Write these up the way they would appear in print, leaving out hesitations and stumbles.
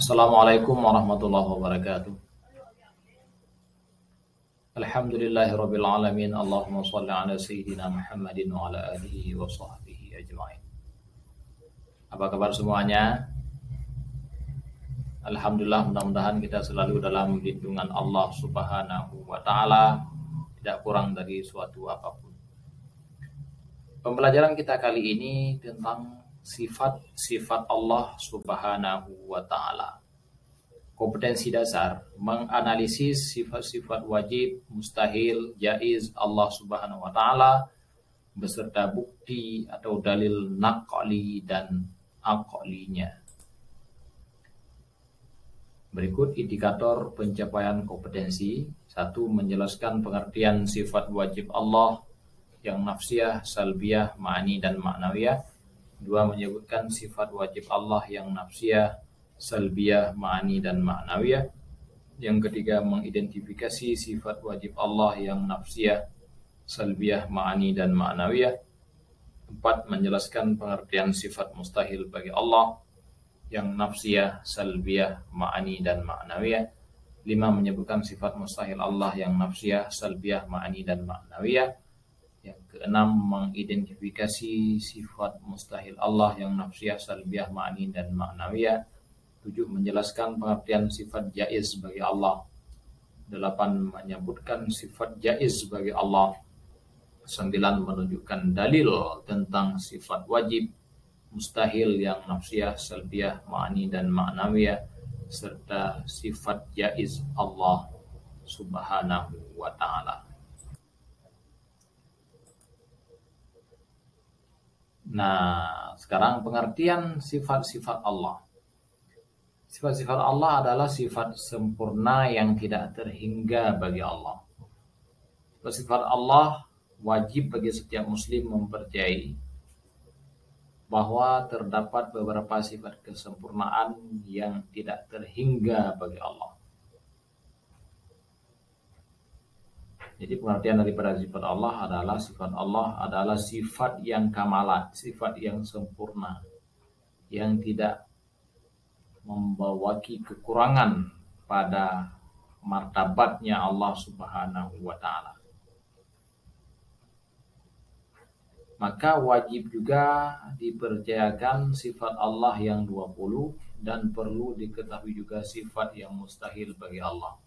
Assalamualaikum warahmatullahi wabarakatuh. Alhamdulillahirabbil alamin. Allahumma shalli ala sayyidina Muhammadin wa ala alihi wa sahbihi ajmain. Apa kabar semuanya? Alhamdulillah, mudah-mudahan kita selalu dalam lindungan Allah Subhanahu wa taala, tidak kurang dari suatu apapun. Pembelajaran kita kali ini tentang sifat-sifat Allah Subhanahu wa taala. Kompetensi dasar menganalisis sifat-sifat wajib, mustahil, jaiz Allah Subhanahu wa taala beserta bukti atau dalil naqli dan aqlinya. Berikut indikator pencapaian kompetensi. 1. Menjelaskan pengertian sifat wajib Allah yang nafsiyah, salbiyah, ma'ani dan ma'nawiyah. 2. Menyebutkan sifat wajib Allah yang nafsiyah, salbiyah, ma'ani dan ma'nawiyah. Yang ketiga, mengidentifikasi sifat wajib Allah yang nafsiyah, salbiyah, ma'ani dan ma'nawiyah. 4. Menjelaskan pengertian sifat mustahil bagi Allah yang nafsiyah, salbiyah, ma'ani dan ma'nawiyah. 5. Menyebutkan sifat mustahil Allah yang nafsiyah, salbiyah, ma'ani dan ma'nawiyah. Yang keenam, mengidentifikasi sifat mustahil Allah yang nafsiyah, salbiyah, ma'ani dan ma'nawiyah. 7. Menjelaskan pengertian sifat jaiz bagi Allah. 8. Menyebutkan sifat jaiz bagi Allah. 9. Menunjukkan dalil tentang sifat wajib, mustahil yang nafsiyah, salbiyah, ma'ani dan ma'nawiyah, serta sifat jaiz Allah Subhanahu wa ta'ala. Nah, sekarang pengertian sifat-sifat Allah. Sifat-sifat Allah adalah sifat sempurna yang tidak terhingga bagi Allah. Sifat Allah wajib bagi setiap muslim mempercayai bahwa terdapat beberapa sifat kesempurnaan yang tidak terhingga bagi Allah. Jadi pengertian daripada sifat Allah adalah sifat yang kamalat, sifat yang sempurna, yang tidak membawaki kekurangan pada martabatnya Allah Subhanahu wa ta'ala. Maka wajib juga dipercayakan sifat Allah yang 20 dan perlu diketahui juga sifat yang mustahil bagi Allah.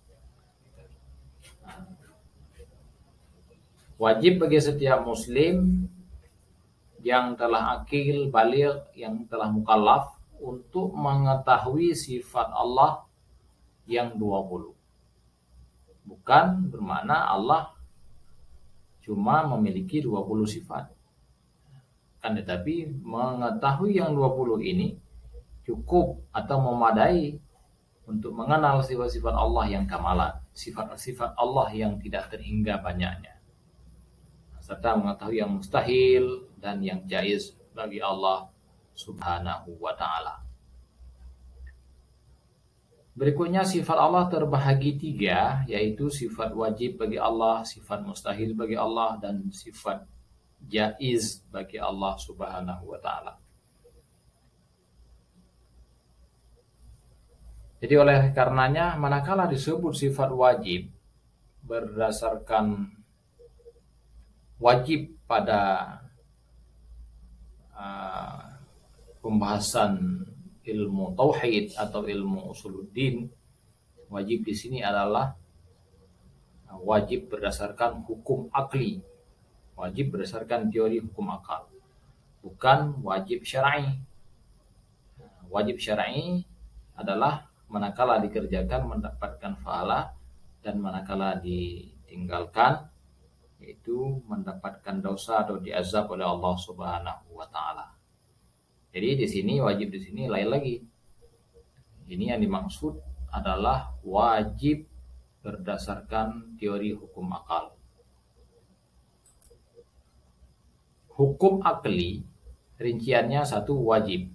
Wajib bagi setiap muslim yang telah akil, baligh, yang telah mukallaf untuk mengetahui sifat Allah yang 20. Bukan bermakna Allah cuma memiliki 20 sifat. Kan tetapi mengetahui yang 20 ini cukup atau memadai untuk mengenal sifat-sifat Allah yang kamalat, sifat-sifat Allah yang tidak terhingga banyaknya, serta mengetahui yang mustahil dan yang jaiz bagi Allah Subhanahu wa ta'ala. Berikutnya sifat Allah terbahagi 3, yaitu sifat wajib bagi Allah, sifat mustahil bagi Allah, dan sifat jaiz bagi Allah Subhanahu wa ta'ala. Jadi oleh karenanya manakala disebut sifat wajib berdasarkan wajib pada pembahasan ilmu tauhid atau ilmu usuluddin, wajib di sini adalah wajib berdasarkan hukum akli, wajib berdasarkan teori hukum akal, bukan wajib syar'i. Wajib syar'i adalah manakala dikerjakan mendapatkan pahala dan manakala ditinggalkan yaitu mendapatkan dosa atau diazab oleh Allah Subhanahu wa ta'ala. Jadi di sini wajib di sini lain lagi. Ini yang dimaksud adalah wajib berdasarkan teori hukum akal. Hukum akli rinciannya 1 wajib.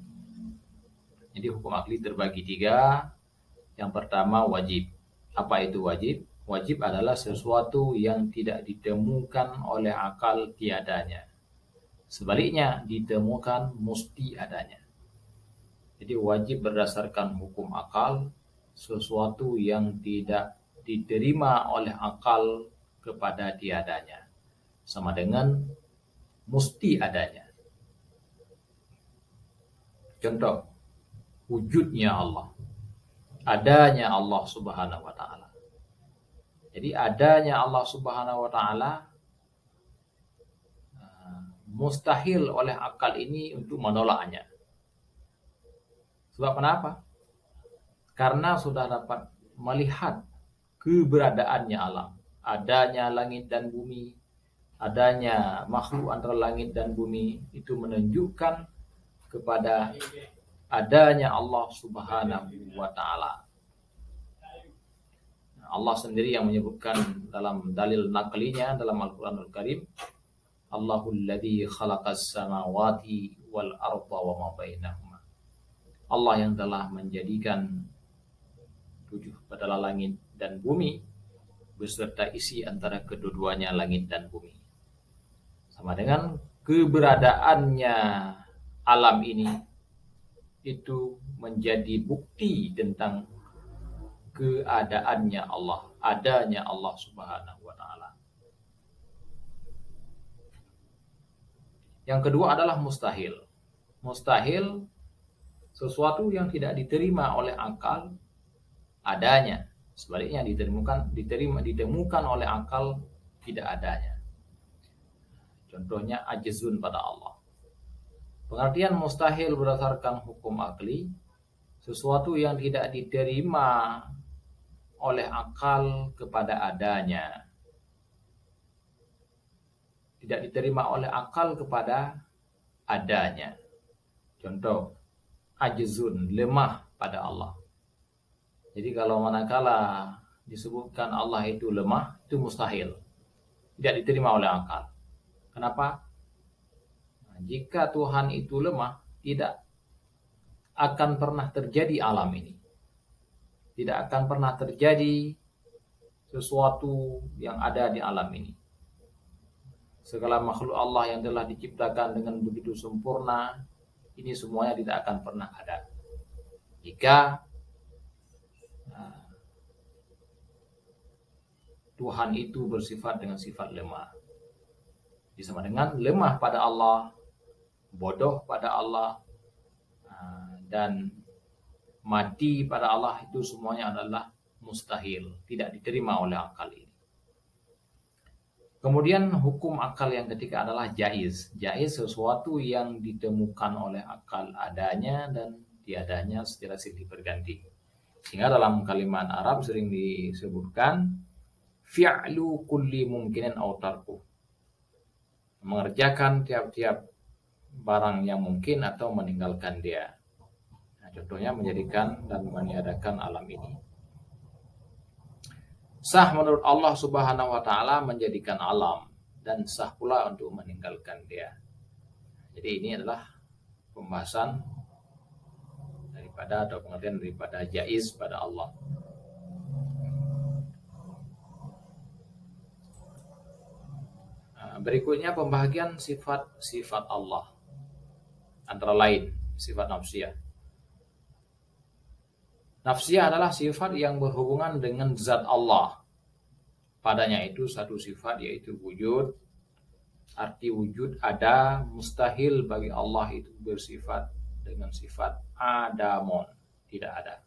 Jadi hukum akli terbagi 3. Yang pertama wajib. Apa itu wajib? Wajib adalah sesuatu yang tidak ditemukan oleh akal tiadanya. Sebaliknya ditemukan mesti adanya. Jadi wajib berdasarkan hukum akal, sesuatu yang tidak diterima oleh akal kepada tiadanya. Sama dengan mesti adanya. Contoh, wujudnya Allah. Adanya Allah Subhanahu wa ta'ala. Jadi adanya Allah Subhanahu wa ta'ala mustahil oleh akal ini untuk menolaknya. Sebab kenapa? Karena sudah dapat melihat keberadaannya alam. Adanya langit dan bumi, adanya makhluk antara langit dan bumi, itu menunjukkan kepada adanya Allah Subhanahu wa ta'ala. Allah sendiri yang menyebutkan dalam dalil naklinya dalam Al-Quranul Karim, Allahul ladzi khalaqas samawati wal arda wa ma bainahuma. Allah yang telah menjadikan 7 adalah langit dan bumi beserta isi antara kedua-duanya langit dan bumi. Sama dengan keberadaannya alam ini itu menjadi bukti tentang keadaannya Allah, adanya Allah Subhanahu wa ta'ala. Yang kedua adalah mustahil. Mustahil sesuatu yang tidak diterima oleh akal adanya. Sebaliknya ditemukan oleh akal tidak adanya. Contohnya ajzun pada Allah. Pengertian mustahil berdasarkan hukum akli, sesuatu yang tidak diterima oleh akal kepada adanya. Tidak diterima oleh akal kepada adanya. Contoh, ajzun, lemah pada Allah. Jadi kalau manakala disebutkan Allah itu lemah, itu mustahil. Tidak diterima oleh akal. Kenapa? Nah, jika Tuhan itu lemah, tidak akan pernah terjadi alam ini. Tidak akan pernah terjadi sesuatu yang ada di alam ini. Segala makhluk Allah yang telah diciptakan dengan begitu sempurna, ini semuanya tidak akan pernah ada jika Tuhan itu bersifat dengan sifat lemah. Sama dengan lemah pada Allah, bodoh pada Allah, dan mati pada Allah, itu semuanya adalah mustahil, tidak diterima oleh akal ini. Kemudian hukum akal yang ketiga adalah jaiz. Jaiz sesuatu yang ditemukan oleh akal adanya dan tiadanya secara silih berganti. Sehingga dalam kalimat Arab sering disebutkan fi'lu kulli mungkinin aw tarku. Mengerjakan tiap-tiap barang yang mungkin atau meninggalkan dia. Nah, contohnya menjadikan dan meniadakan alam ini. Sah menurut Allah Subhanahu wa ta'ala menjadikan alam, dan sah pula untuk meninggalkan dia. Jadi ini adalah pembahasan daripada atau pengertian daripada jaiz pada Allah. Berikutnya pembahagian sifat-sifat Allah. Antara lain sifat nafsiyah. Nafsiyah adalah sifat yang berhubungan dengan zat Allah. Padanya itu satu sifat, yaitu wujud. Arti wujud ada, mustahil bagi Allah itu bersifat dengan sifat adamon. Tidak ada.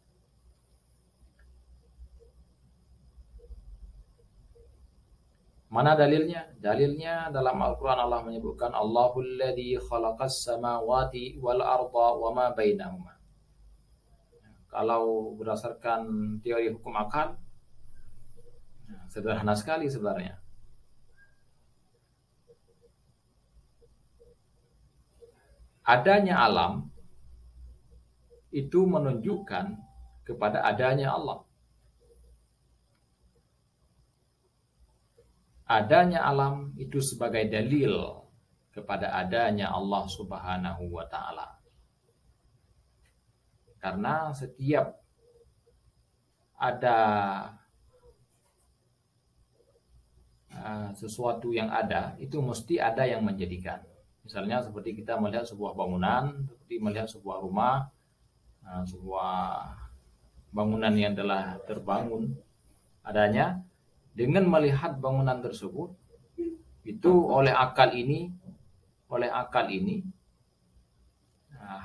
Mana dalilnya? Dalilnya dalam Al-Quran Allah menyebutkan Allahul ladzi khalaqas samawati wal arda wa ma bainahuma. Kalau berdasarkan teori hukum akal, sederhana sekali sebenarnya. Adanya alam itu menunjukkan kepada adanya Allah. Adanya alam itu sebagai dalil kepada adanya Allah Subhanahu wa ta'ala. Karena setiap ada sesuatu yang ada, itu mesti ada yang menjadikan. Misalnya seperti kita melihat sebuah bangunan, seperti melihat sebuah rumah, sebuah bangunan yang telah terbangun adanya, dengan melihat bangunan tersebut itu oleh akal ini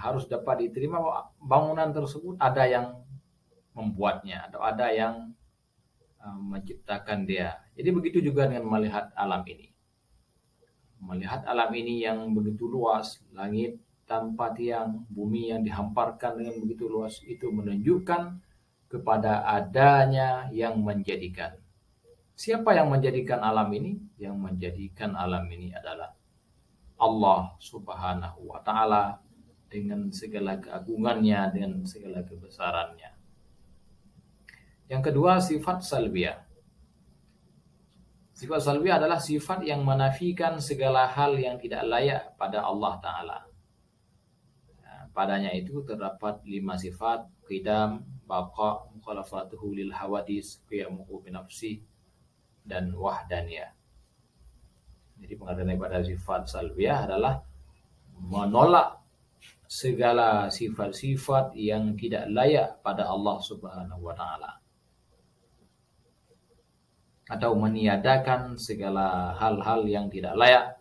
harus dapat diterima bahwa bangunan tersebut ada yang membuatnya atau ada yang menciptakan dia. Jadi begitu juga dengan melihat alam ini. Melihat alam ini yang begitu luas, langit tanpa tiang, bumi yang dihamparkan dengan begitu luas, itu menunjukkan kepada adanya yang menjadikan. Siapa yang menjadikan alam ini? Yang menjadikan alam ini adalah Allah Subhanahu wa Ta'ala dengan segala keagungannya, dengan segala kebesarannya. Yang kedua, sifat salbiyah. Sifat salbiyah adalah sifat yang menafikan segala hal yang tidak layak pada Allah Ta'ala. Padanya itu terdapat 5 sifat: qidam, baqa, mukhalafatuhu lil hawadis, qiyamuhu binafsi, dan wahdaniyah. Jadi pengertian daripada sifat salbiyah adalah menolak segala sifat-sifat yang tidak layak pada Allah Subhanahu wa Ta'ala, atau meniadakan segala hal-hal yang tidak layak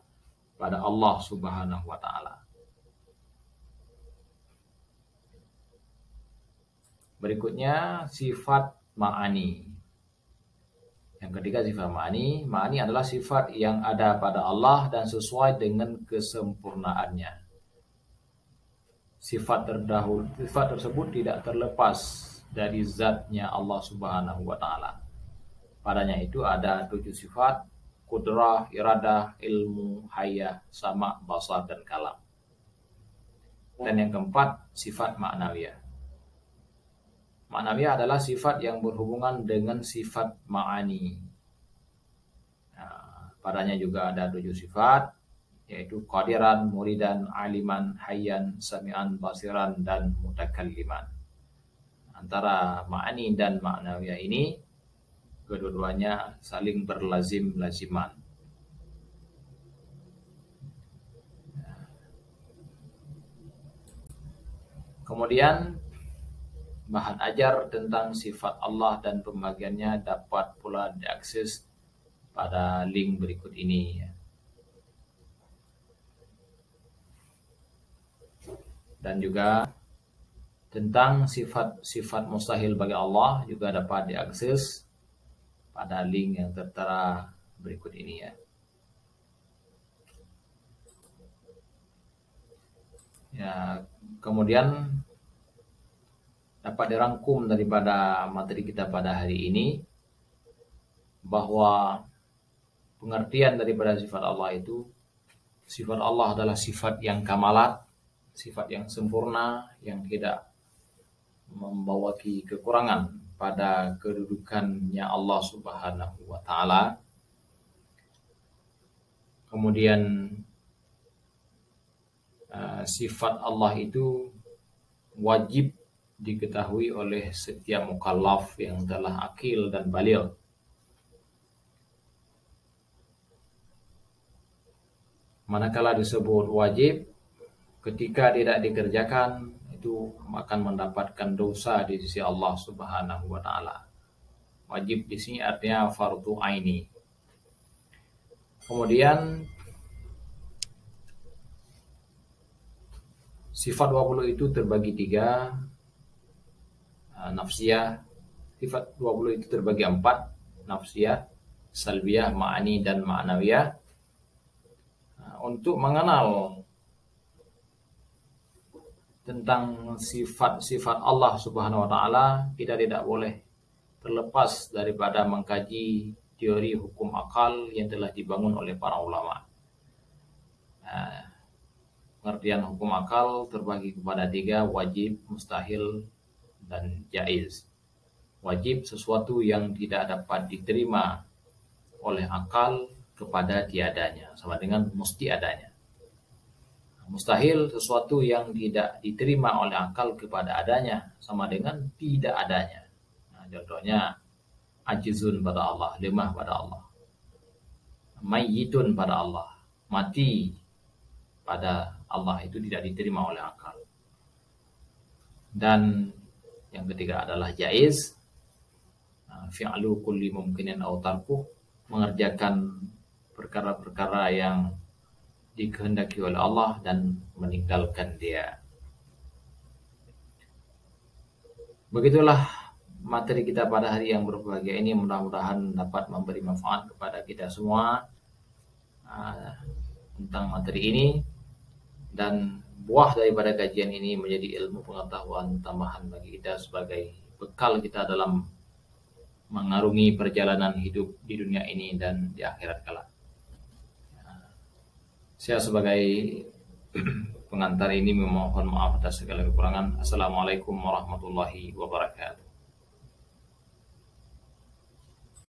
pada Allah Subhanahu wa Ta'ala. Berikutnya sifat ma'ani. Yang ketiga sifat ma'ani. Ma'ani adalah sifat yang ada pada Allah dan sesuai dengan kesempurnaannya. Sifat tersebut tidak terlepas dari zatnya Allah Subhanahu wa Ta'ala. Padanya itu ada 7 sifat: kudrah, iradah, ilmu, hayah, sama, basar, dan kalam. Dan yang keempat, sifat ma'nawiyah. Ma'nawiyah adalah sifat yang berhubungan dengan sifat ma'ani. Padanya juga ada 7 sifat, yaitu qadiran, muridan, aliman, hayyan, sami'an, basiran, dan mutakalliman. Antara ma'ani dan ma'nawiyah ini kedua-duanya saling berlazim-laziman. Kemudian bahan ajar tentang sifat Allah dan pembagiannya dapat pula diakses pada link berikut ini. Dan juga tentang sifat-sifat mustahil bagi Allah juga dapat diakses pada link yang tertera berikut ini ya. Ya, kemudian dapat dirangkum daripada materi kita pada hari ini bahwa pengertian daripada sifat Allah itu, sifat Allah adalah sifat yang kamalat, sifat yang sempurna, yang tidak membawa kekurangan pada kedudukannya Allah Subhanahu wa Ta'ala. Kemudian sifat Allah itu wajib diketahui oleh setiap mukallaf yang telah akil dan baligh. Manakala disebut wajib, ketika tidak dikerjakan itu akan mendapatkan dosa di sisi Allah Subhanahu wa Ta'ala. Wajib di sini artinya fardu aini. Kemudian sifat 20 itu terbagi 3. Nafsiyah. Sifat 20 itu terbagi 4. Nafsiyah, salbiyah, ma'ani, dan ma'nawiyah. Untuk mengenal tentang sifat-sifat Allah Subhanahu wa Ta'ala, kita tidak boleh terlepas daripada mengkaji teori hukum akal yang telah dibangun oleh para ulama. Pengertian hukum akal terbagi kepada 3: wajib, mustahil, dan jaiz. Wajib sesuatu yang tidak dapat diterima oleh akal kepada tiadanya, sama dengan mesti adanya. Mustahil sesuatu yang tidak diterima oleh akal kepada adanya, sama dengan tidak adanya. Contohnya ajizun pada Allah, lemah pada Allah. Mayyitun pada Allah, mati pada Allah, itu tidak diterima oleh akal. Dan yang ketiga adalah jaiz, fi'lu kulli mumkinin aw tarkuh, mengerjakan perkara-perkara yang dikehendaki oleh Allah dan meninggalkan dia. Begitulah materi kita pada hari yang berbahagia ini, mudah-mudahan dapat memberi manfaat kepada kita semua tentang materi ini, dan buah daripada kajian ini menjadi ilmu pengetahuan tambahan bagi kita sebagai bekal kita dalam mengarungi perjalanan hidup di dunia ini dan di akhirat kelak. Saya sebagai pengantar ini memohon maaf atas segala kekurangan. Assalamualaikum warahmatullahi wabarakatuh.